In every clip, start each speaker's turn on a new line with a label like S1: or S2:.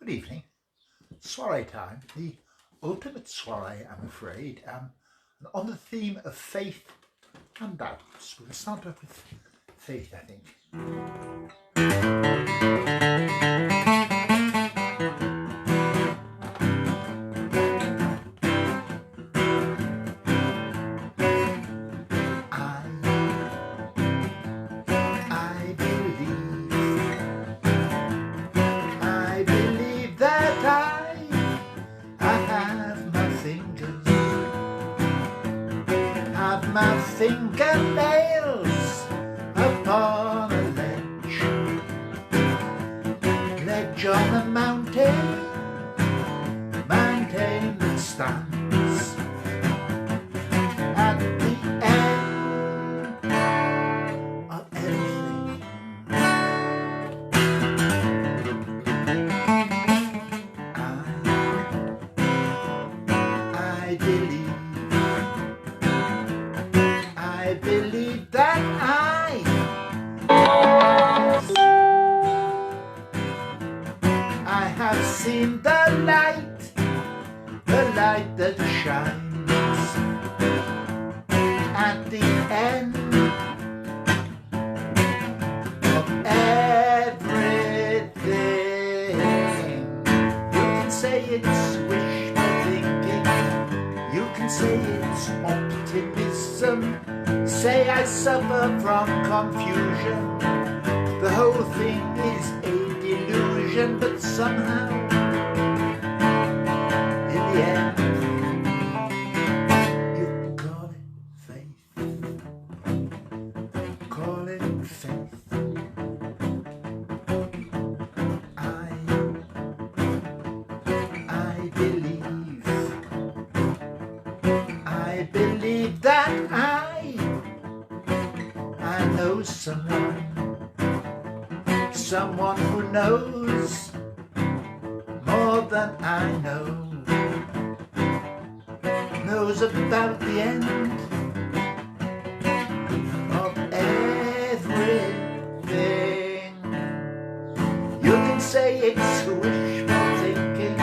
S1: Good evening. Soiree time, the ultimate soiree, I'm afraid, on the theme of faith and doubts. We'll start off with faith, I think. I believe that I have my fingernails upon a ledge on a mountain that stands at the end of everything. I believe that I have seen the light that shines at the end of everything. You can say it's wishful thinking, you can say it's optimism, say I suffer from confusion, the whole thing is a delusion, but somehow in the end you call it faith, call it faith. I believe that I know someone who knows more than I knows about the end of everything. You can say it's wishful thinking,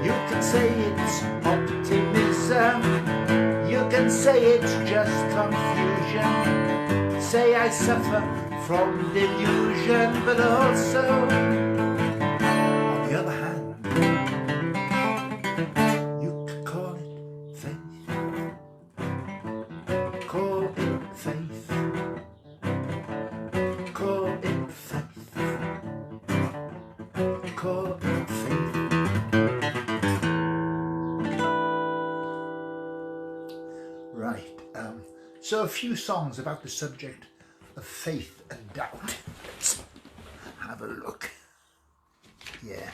S1: you can say it's optimism, you can say it's just confusion, say I suffer from delusion, but also, on the other hand, you can call it faith, call it faith, call it faith, call it faith. Right, so a few songs about the subject of faith and doubt. Let's have a look. Yeah.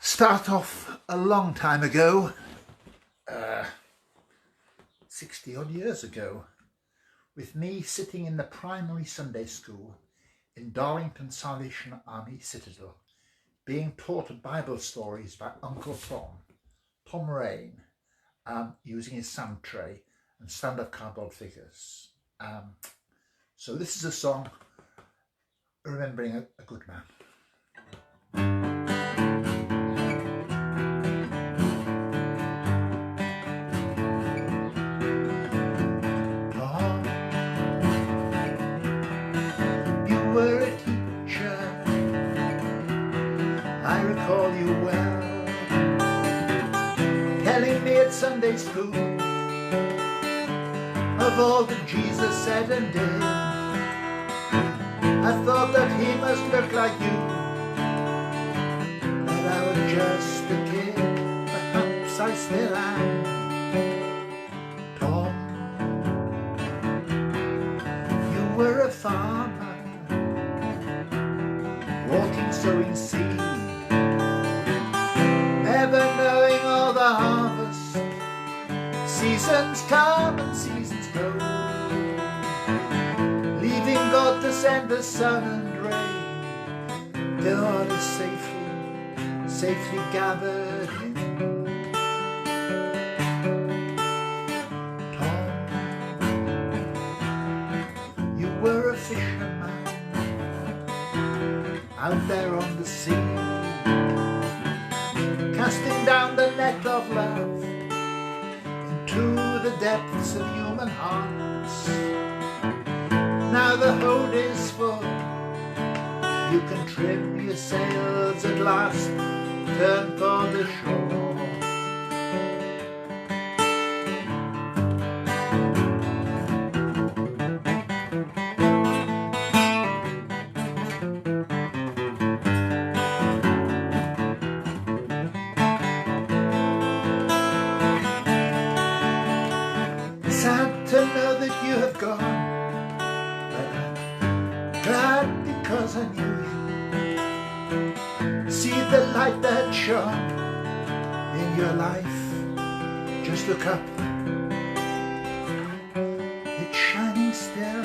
S1: Start off a long time ago, 60 odd years ago, with me sitting in the primary Sunday school in Darlington Salvation Army Citadel, being taught Bible stories by Uncle Tom Rain, using his sound tray and stand-up cardboard figures. So this is a song remembering a good man. Tom, you were a teacher, I recall you well, telling me at Sunday school of all that Jesus said and did. I thought that he must look like you, that I was just a kid, perhaps I still am. Tom, you were a farmer, walking sowing seed, never knowing all the harvest. Seasons come and seasons go, leaving God to send the sun and rain, till all is safely gathered in. Tom, you were a fisherman, out out there on the sea, casting down the net of love into the depths of human hearts. Now the hold is full, you can trim your sails at last, turn for the shore. Sad to know that you have gone, but I'm glad because I knew you. See the light that shone in your life, just look up, it's shining still.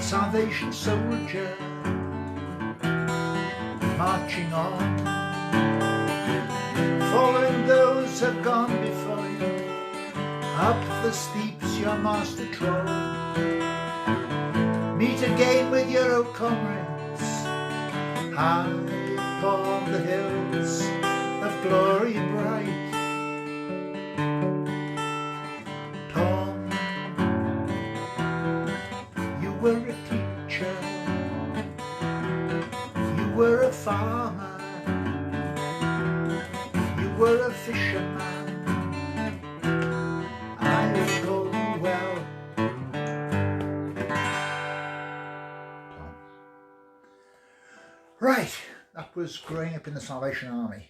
S1: Salvation soldier, marching on, following those who've gone before you, up the steeps your master trod. Meet again with your old comrades, high upon the hills of glory bright. You were a teacher, you were a farmer, you were a fisherman, I recall you well. Tom. Right, that was growing up in the Salvation Army.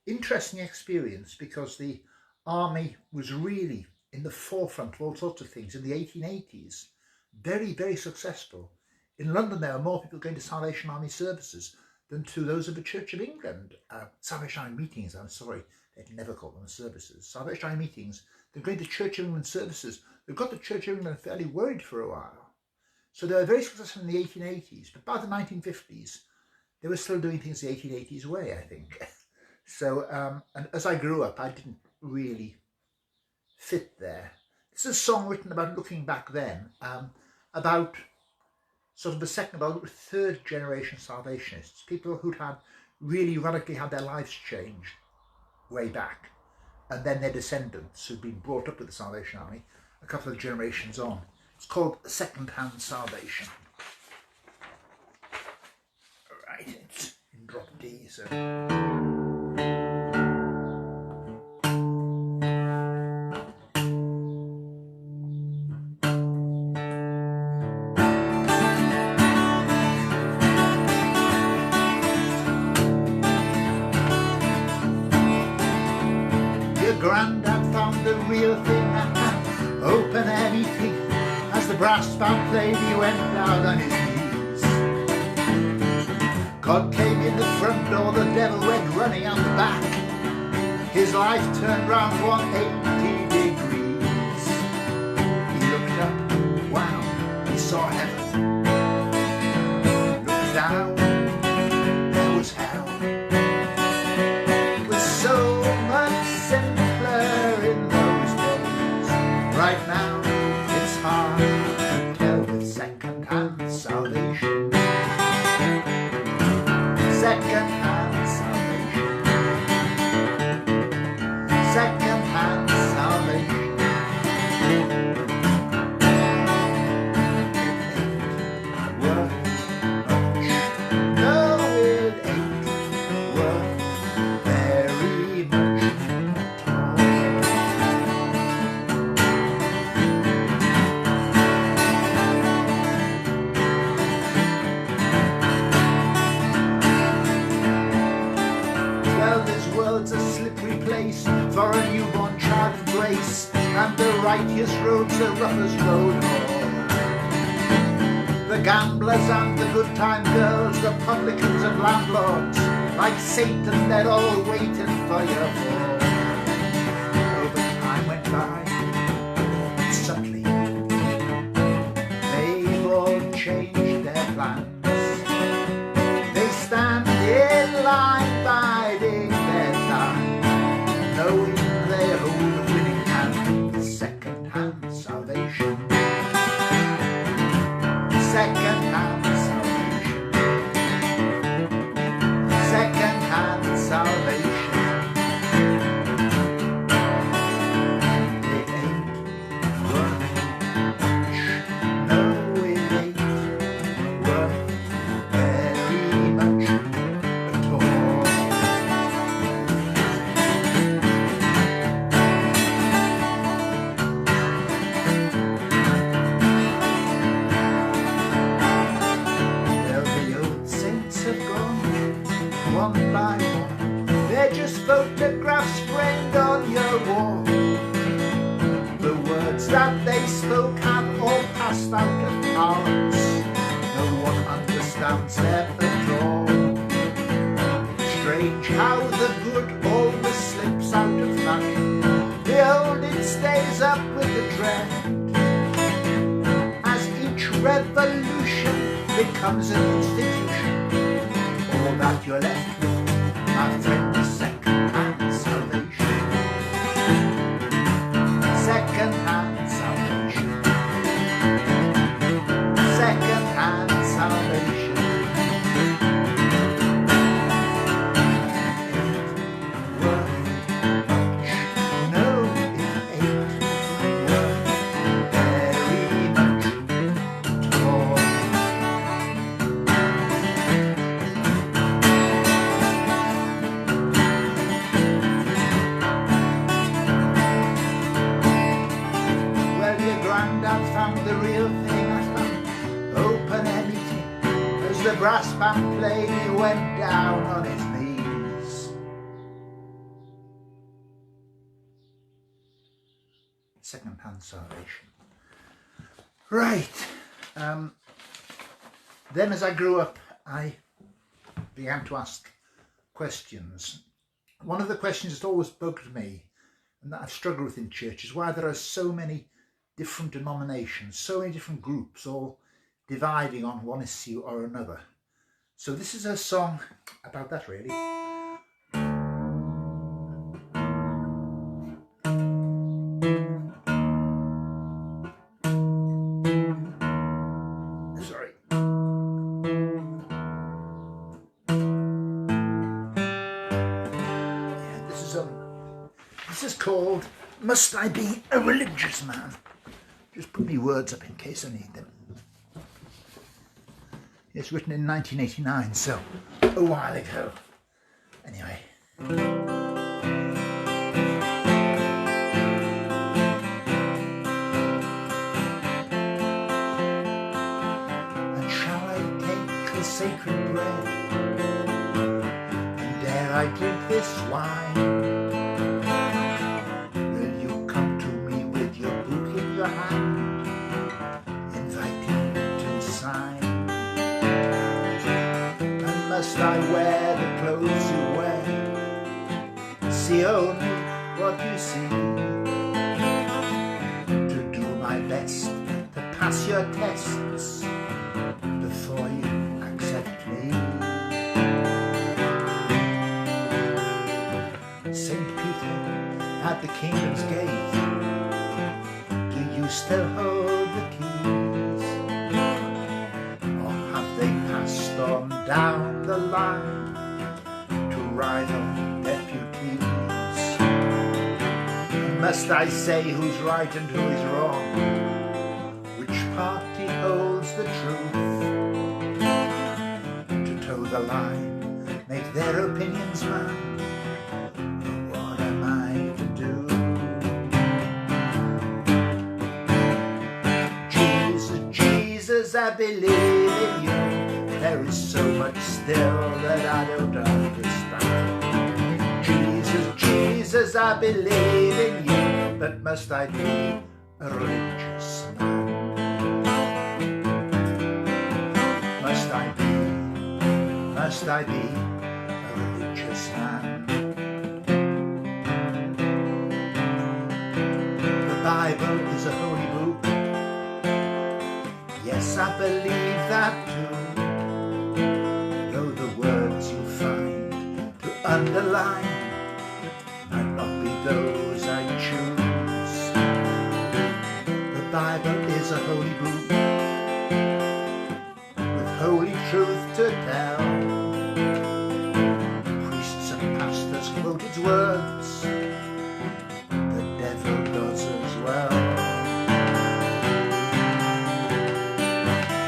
S1: Interesting experience, because the army was really in the forefront of all sorts of things in the 1880s. Very, very successful. In London, there were more people going to Salvation Army services than to those of the Church of England. Salvation Army meetings, I'm sorry, they'd never call them services. Salvation Army meetings, they're going to Church of England services. They've got the Church of England fairly worried for a while. So they were very successful in the 1880s, but by the 1950s, they were still doing things the 1880s way, I think. So, and as I grew up, I didn't really fit there. This is a song written about looking back then, about sort of the second, about third generation Salvationists, people who'd had really radically had their lives changed way back, and then their descendants who'd been brought up with the Salvation Army a couple of generations on. It's called Second-Hand Salvation. Right, it's in drop D, so... Grandad found the real thing, open anything. As the brass band played, he went down on his knees. God came in the front door, the devil went running out the back. His life turned round 180 degrees. He looked up, wow, he saw heaven. Looked down, there was hell. It was so much sin. Right now, it's hard to tell with second-hand salvation. Second-hand salvation. Second-hand salvation. It ain't worth much. No, it ain't worth very much at all. This world's a slippery place for a newborn child of grace, and the righteous road's the roughest road of all. The gamblers and the good time girls, the publicans and landlords, like Satan, they're all waiting for your fall. Oh, but time went by, and subtly they've all changed their plans. They stand in line biding their knowing they hold a winning hand. Second-hand salvation. Second-hand salvation. Second-hand salvation. It ain't worth much. No, it ain't worth very much at all. Well, the old saints have gone one by one. They're just photographs framed on your wall. The words that they spoke have all passed out of parts. No one understands them at all. Strange how the good always slips out of fashion. The old it stays up with the trend. As each revolution becomes an institution, all that you're left with, my friend, is second-hand salvation. Second-hand salvation. Second-hand salvation. Ain't worth much. No, it ain't worth very much at all. Well, your granddad found the real thing. I found open anything. As the brass band played, he went down on his knees. Second-hand salvation. Right. Then as I grew up, I began to ask questions. One of the questions that always bugged me, and that I've struggled with in church, is why there are so many different denominations, so many different groups, all dividing on one issue or another. So this is a song about that, really. Sorry. Yeah, this is called Must I Be a Religious Man? Just put me words up in case I need them. It's written in 1989, so a while ago. Anyway. And shall I take the sacred bread? And dare I drink this wine? Will you come to me with your book in your hand, inviting me to sign? And must I wear the clothes you wear? See only what you see. To do my best to pass your tests before you accept me. Saint Peter at the kingdom's gate, do you still hold the keys? Or have they passed on down the line to Ryder deputies? Must I say who's right and who is wrong? Which party holds the truth? To toe the line, make their opinions mine. What am I to do? Jesus, Jesus, I believe in you. There is so much still that I don't understand. Jesus, Jesus, I believe in you, but must I be a religious man? Must I be a religious man? The Bible is a holy book. Yes, I believe that too. Though the words you find to underline might not be a holy book with holy truth to tell. Priests and pastors quote its words, the devil does as well.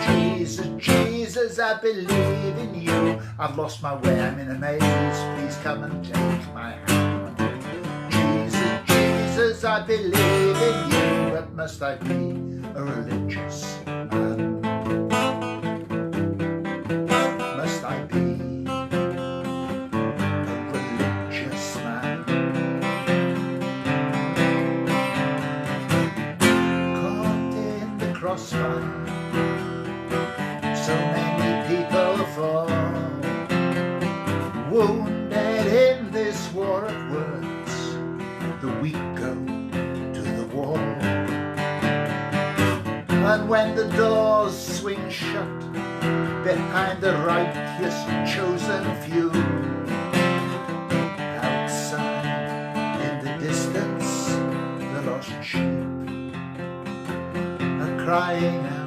S1: Jesus, Jesus, I believe in you. I've lost my way, I'm in a maze. Please come and take my hand. Jesus, Jesus, I believe in you. But must I be a religious man? Must I be a religious man? Caught in the crossfire, so many people fall, wounded in this war of words. The weak go to the wall, and when the doors swing shut behind the righteous chosen few, outside in the distance the lost sheep are crying out.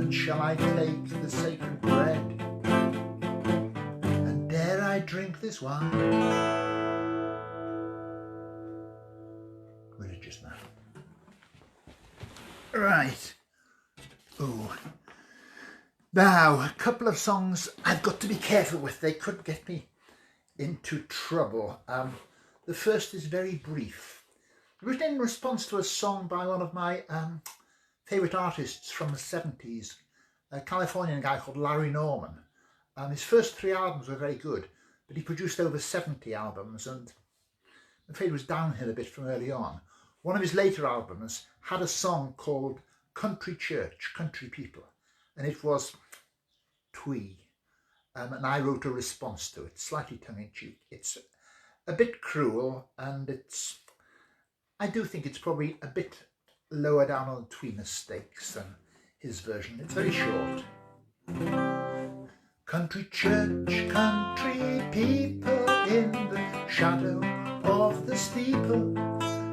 S1: Shall I take the sacred bread, and dare I drink this wine? Religious man. Right. Oh. Now, a couple of songs I've got to be careful with. They could get me into trouble. The first is very brief. Written in response to a song by one of my favourite artists from the 70s, a Californian guy called Larry Norman. His first 3 albums were very good, but he produced over 70 albums, and I'm afraid it was downhill a bit from early on. One of his later albums had a song called Country Church, Country People, and it was twee, and I wrote a response to it, slightly tongue-in-cheek. It's a bit cruel, and I do think it's probably a bit lower down on the tweeness stakes than his version. It's very short. Country church, country people in the shadow of the steeple.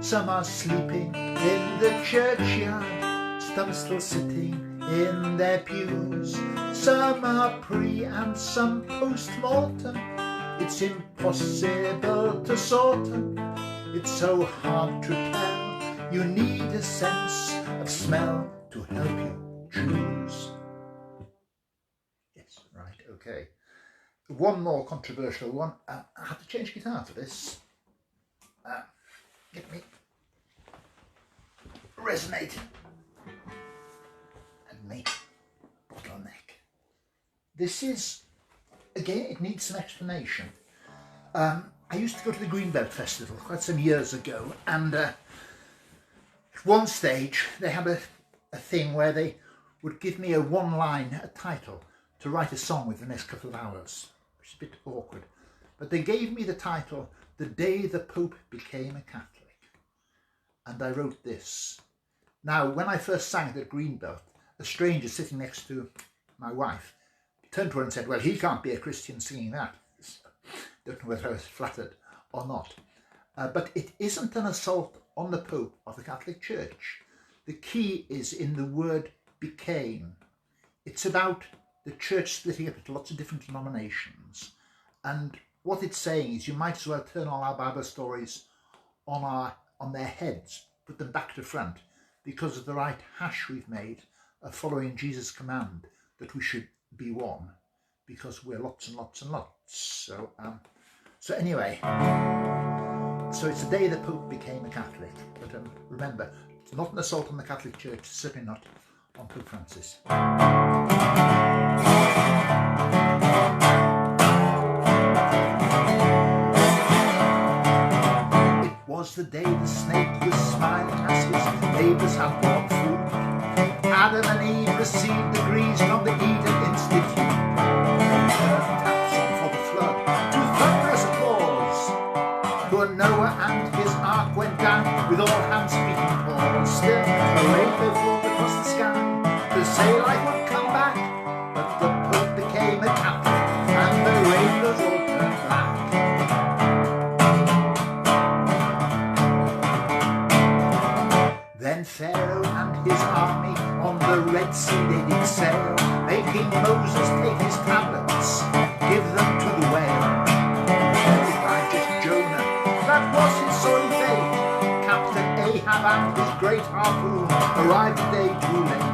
S1: Some are sleeping in the churchyard, some still sitting in their pews. Some are pre and some post-mortem. It's impossible to sort them. It's so hard to tell. You need a sense of smell to help you choose. Yes, right, okay. One more controversial one. I have to change guitar for this. Get me resonate and make bottleneck. This is, again, it needs some explanation. I used to go to the Greenbelt Festival quite some years ago, and at one stage they had a thing where they would give me a one-line title to write a song with the next couple of hours, which is a bit awkward. But they gave me the title, The Day the Pope Became a Catholic. And I wrote this. Now, when I first sang it at Greenbelt, a stranger sitting next to my wife turned to her and said, well, he can't be a Christian singing that. Don't know whether I was flattered or not. But it isn't an assault on the Pope of the Catholic Church. The key is in the word became. It's about the church splitting up into lots of different denominations. And what it's saying is you might as well turn all our Bible stories on their heads, put them back to front, because of the right hash we've made of following Jesus' command that we should be one, because we're lots and lots and lots. So anyway, so it's the day the Pope became a Catholic. But remember, it's not an assault on the Catholic Church, certainly not on Pope Francis. It was the day the snake was smiling as his neighbours had brought food. Adam and Eve received degrees from the Eden Institute. Taps on for the flood to thunderous applause. Poor Noah and his ark went down with all hands speaking Paul. Still a rainbow formed across the sky to say life would come back Then Pharaoh and his army on the Red Sea they did sail, making Moses take his tablets, give them to the whale. Elijah's Jonah, that was his sorry fate. Captain Ahab and his great harpoon arrived a day too late.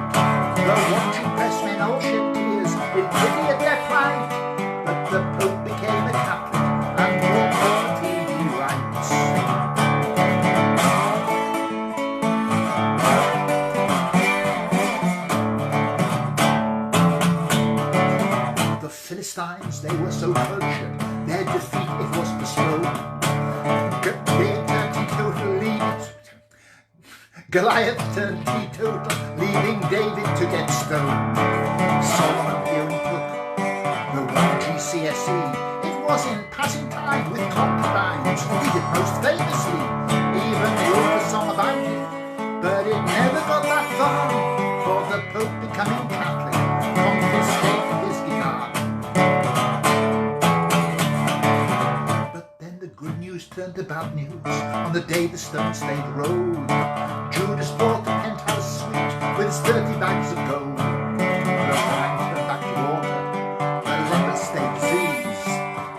S1: The watching pressmen all shed tears in pity at their plight, but the Pope became a Catholic and more poverty he writes. The Philistines, they were so cultured, their defeat it was postponed. Goliath turned teetotal, leaving David to get stoned. Solomon here he took the 1GCSE. It was in passing time with concubines, he did most famously. Even wrote a song about it, but it never got that far, for the Pope becoming Catholic confiscated his guitar. But then the good news turned to bad news on the day the stones laid rolled. Judas bought the penthouse suite with his 30 bags of gold. The wine turned back to water, the leper stayed disease.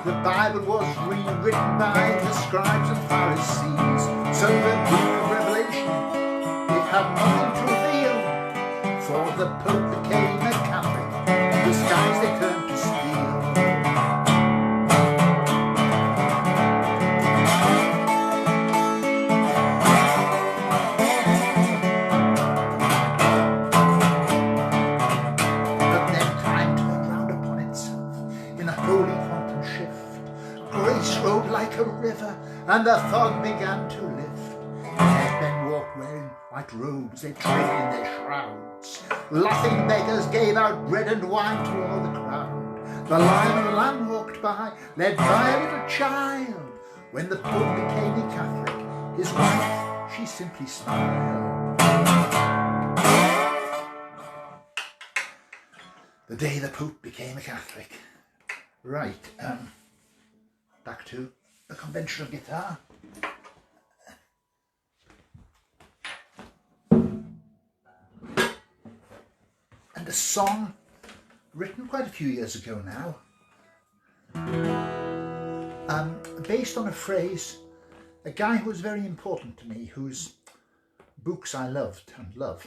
S1: The Bible was rewritten by the scribes and Pharisees. So the book of Revelation, it had nothing to reveal, for the Pope became a Catholic, the skies they turned to steel. Like a river, and the fog began to lift. Dead men walked wearing white robes, they traded in their shrouds. Laughing beggars gave out bread and wine to all the crowd. The lion and the lamb walked by, led by a little child. When the Pope became a Catholic, his wife, she simply smiled. The day the Pope became a Catholic. Right, back to the conventional guitar. And a song written quite a few years ago now, based on a phrase, a guy who was very important to me, whose books I loved and love,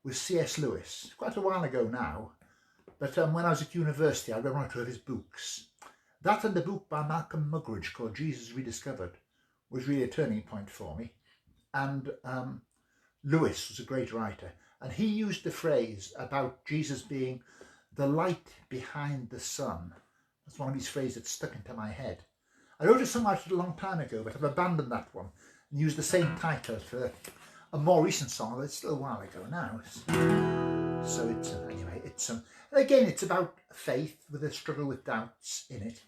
S1: was C.S. Lewis. Quite a while ago now, but when I was at university I read one or two of his books. That and the book by Malcolm Muggeridge called Jesus Rediscovered was really a turning point for me. And Lewis was a great writer, and he used the phrase about Jesus being the light behind the sun. That's one of his phrases that stuck into my head. I wrote a song about it a long time ago, but I've abandoned that one and used the same title for a more recent song, but it's still a while ago now. So it's, anyway, it's again, it's about faith with a struggle with doubts in it.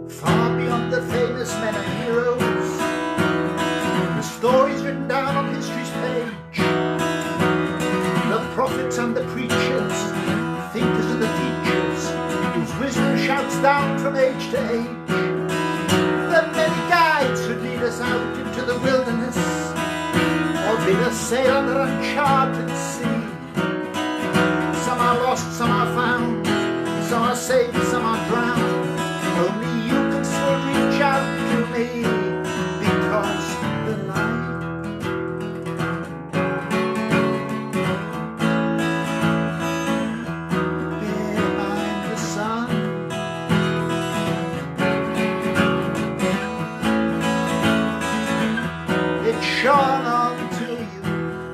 S1: Far beyond the famous men and heroes, the stories written down on history's page, the prophets and the preachers, the thinkers and the teachers, whose wisdom shouts down from age to age. The many guides who lead us out into the wilderness, or bid us sail on an uncharted sea. Some are lost, some are found, some are saved, some are drowned. Only you can still reach out to me, because the light behind the sun shone onto you,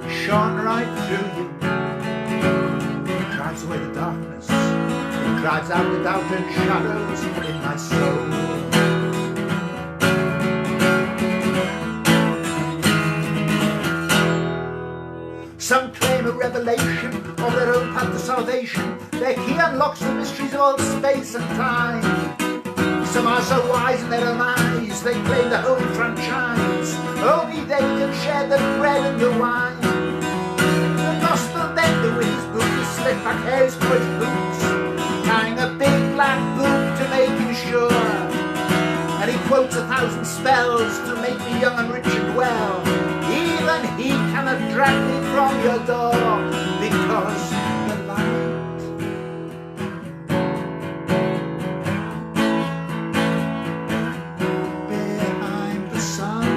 S1: shone right through you. It drives away the darkness, it drives out the doubt and shadows in my soul. Some claim a revelation of their own path to salvation. Their key unlocks the mysteries of all space and time. Some are so wise in their own eyes, they claim the holy franchise. Only they can share the bread and the wine. The gospel vendor with his book, his slit back hair, his polished boots, carrying a big invokes 1,000 spells to make me young and rich and well. Even he cannot drag me from your door, because the light behind the sun,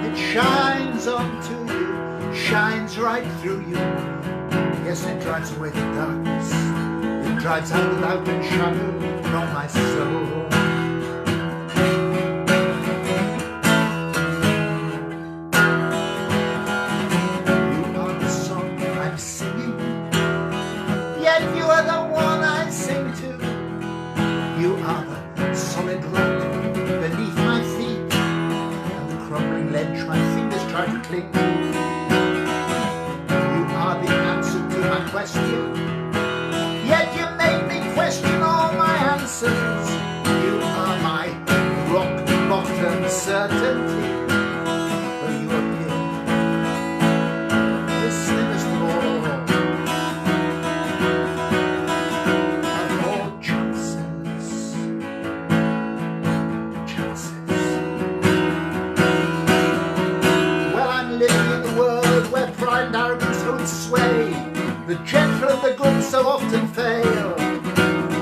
S1: it shines onto you, shines right through you. Yes, it drives away the darkness, it drives out the doubt and shadow from my soul. You are the song I'm singing, yet you are the one I sing to. You are the solid rock beneath my feet, and the crumbling ledge my fingers try to cling to. My question, yet you make me question all my answers. You are my rock bottom certainty, though you appear the slimmest of all chances. Well, I'm living in the world where pride and arrogance hold sway. The gentle and the good so often fail.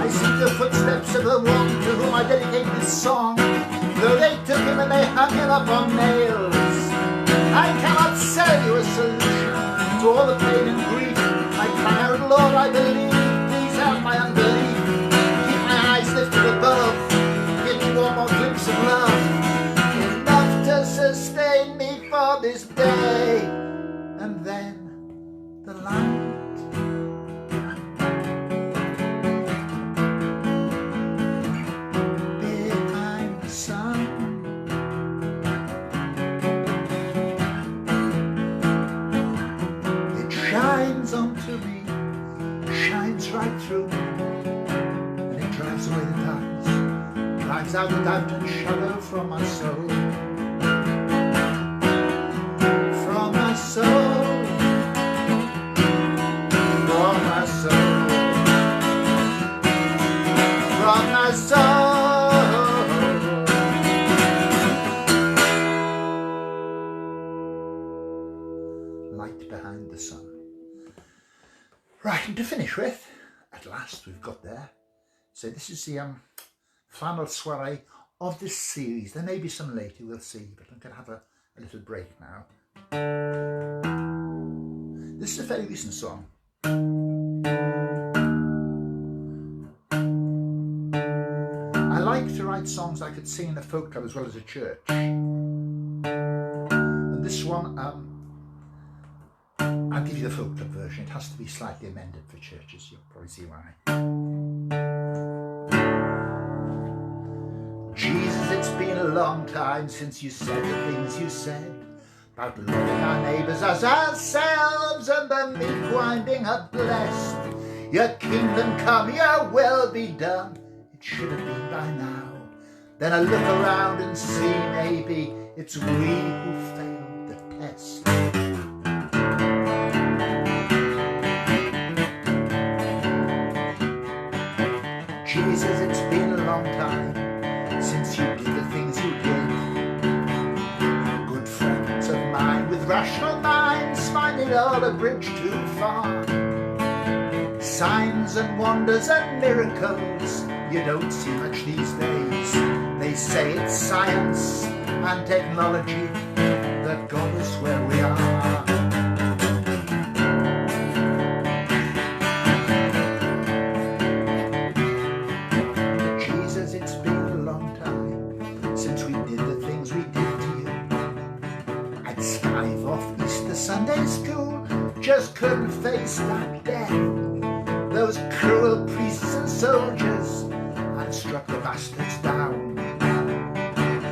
S1: I see the footsteps of the one to whom I dedicate this song, though they took him and they hung him up on nails. I cannot sell you a solution to all the pain and grief. I cry out, Lord, I believe, please help my unbelief. Keep my eyes lifted above, give me one more glimpse of love, enough to sustain me for this day. And then the light shines onto me, shines right through, and it drives away the darkness, drives out the doubt and shadow from my soul. From my soul, from my soul, from my soul. Light behind the sun. Right, and to finish with, at last we've got there. So this is the final soiree of this series. There may be some later, we'll see, but I'm going to have a little break now. This is a fairly recent song. I like to write songs I could sing in a folk club as well as a church. And this one, I'll give you the folk club version. It has to be slightly amended for churches. You'll probably see why. Jesus, it's been a long time since you said the things you said about loving our neighbours as ourselves, and the meek winding up blessed. Your kingdom come, your will be done. It should have been by now. Then I look around and see maybe it's we who failed the test. Jesus, it's been a long time since you did the things you did. Good friends of mine with rational minds find it all a bridge too far. Signs and wonders and miracles you don't see much these days. They say it's science and technology that got us where we are. Sunday school just couldn't face that death. Those cruel priests and soldiers had struck the bastards down.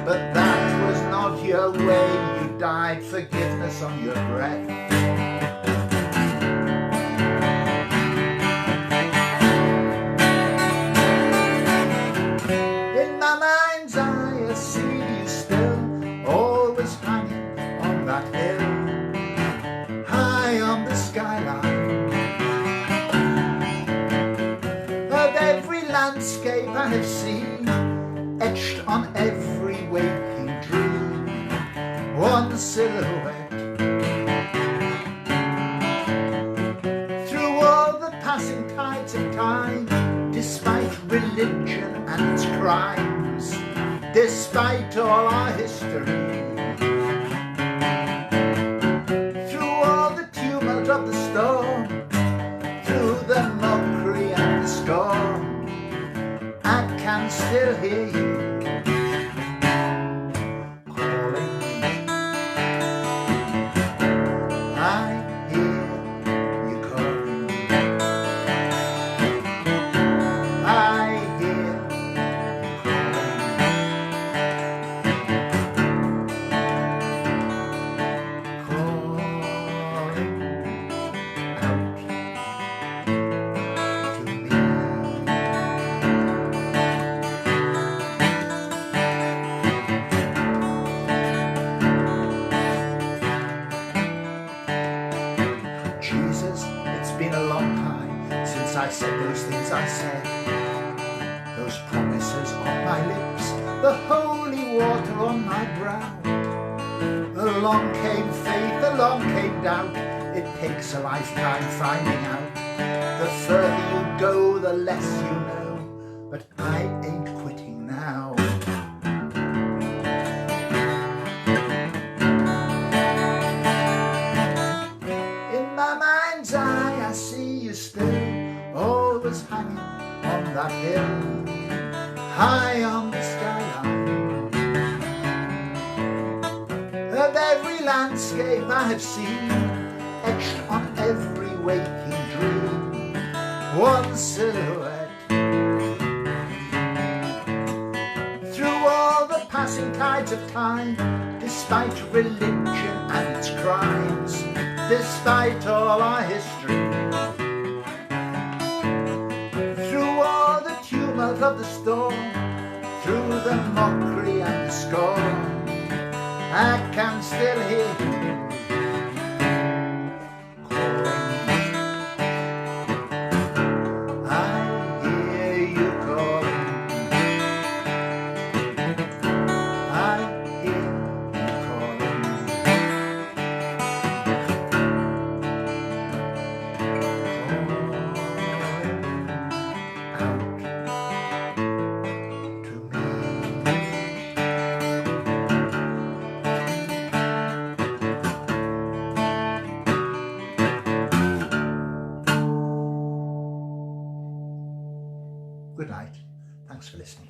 S1: But that was not your way. You died forgiveness on your breath. In my mind's eye I see you still, always hanging on that hill, on the skyline. I have seen, etched on every waking dream, one silhouette. Through all the passing tides of time, despite religion and its crimes, despite all our history, through all the tumult of the storm, through the mockery and the scorn, I can still hear you calling me. I hear you calling me. I hear you calling out to me. Jesus, it's been a long time since I said those things I said, those promises on my lips, the holy water on my brow. Along came faith, along came doubt. It takes a lifetime finding out. The further you go, the less you know, but I ain't quitting now. In my mind's eye I see you still, always hanging on that hill, high on the skyline. Of every landscape I have seen, etched on every waking dream, one silhouette. Through all the passing tides of time, despite religion and its crimes, despite all our history, through all the tumult of the storm, through the mockery and the scorn, I can still hear you calling me. I hear you calling me. I hear you calling me. Calling out to me. Good night. Thanks for listening.